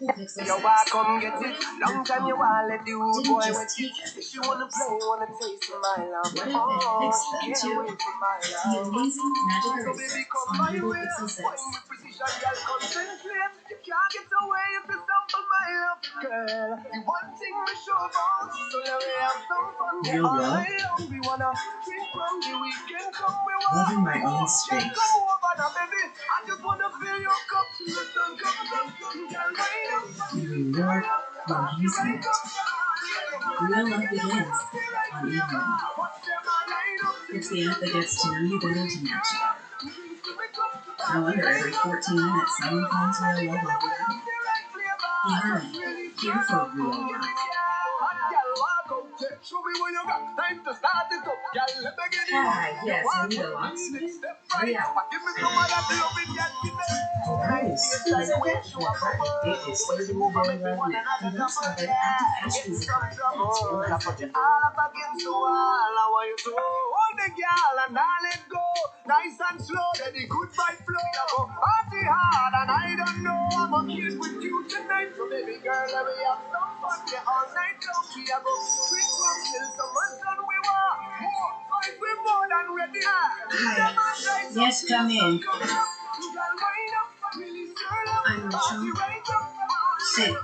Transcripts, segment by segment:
You walk, come get it. Long time you want let the old boy wet it. She wanna play, wanna taste of my love. Oh, she can't wait for my love. So baby, come my way. Wine with precision, girl, concentrate. You can't get away if you stumble my love, girl. The one thing we show about, so let me have some fun. Yeah, all night long we wanna drink from the weekend. Come we want loving my own space. Come over now, baby. I just wanna fill your cup till the sun comes up. Girl, wine up. New York, amusement. Real love begins on evening. It's the app that gets to know you better to match you. No wonder every 14 minutes someone finds real love over there. Yeah, here for real love. Hi, yes, I need a locksmith. Hurry up. Nice. It's a gift for credit. It is serving the very love net. And those are the active questions. That's real life again. Nice and slow, let the good vibe flow. You go party hard, and I don't know I'm a kid with you tonight. So baby girl, let me have some fun. Yeah, all night long we are go drink from till someone's done. We want more, fight we more than ready. Yes, come in. I'm Rachel. Sit.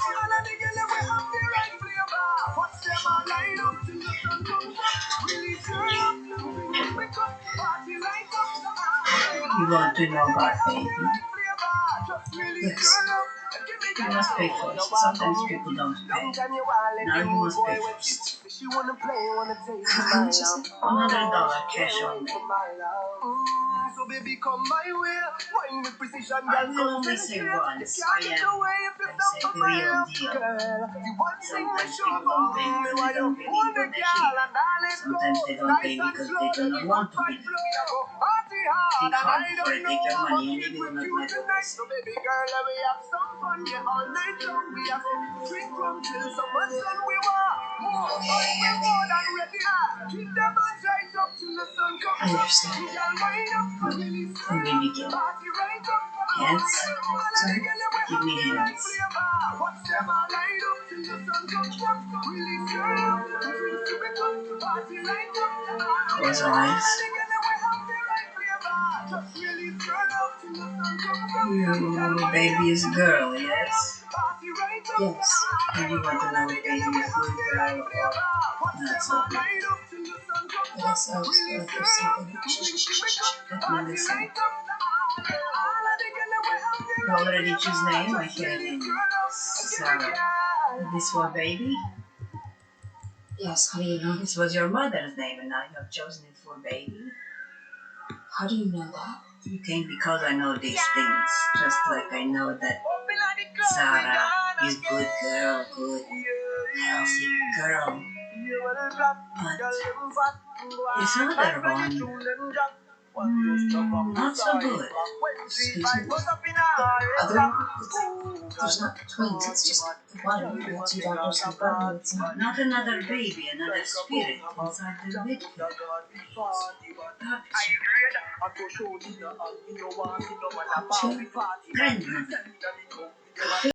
You want to know about baby? Yes. You must pay first. Sometimes people don't pay. Now you must pay first. How much is it? $100 cash only. So baby, come my way. Wine with precision, I will only say once. I say the real deal. Sometimes people don't pay because they don't believe what they hear. Sometimes they don't pay because they don't want to believe. Think hard before I take your money and maybe will not my business. So baby girl, let me have some fun. Yeah, all night long we have to drink from till someone's done. We want more, we're more than ready. Keep them on right up till the sun comes. I understand. When we begin. Hands. Sorry? Give me hands. Close your eyes. Baby is a girl, yes? Yes. And you want to know if baby is a good girl or not so good? Yes, I was going for something. Let me listen. You already choose name? I hear a name. Sarah. This for baby? Yes, how do you know? This was your mother's name and now you have chosen it for baby? How do you know that? You came because I know these things. Just like I know that Sarah is good girl, good, healthy girl. But this other one, not so good. Excuse me. Other there's not twins, it's just one. And once you diagnose them firmly, it's not. Not another baby, another spirit inside the midfield. Two. Grandmother.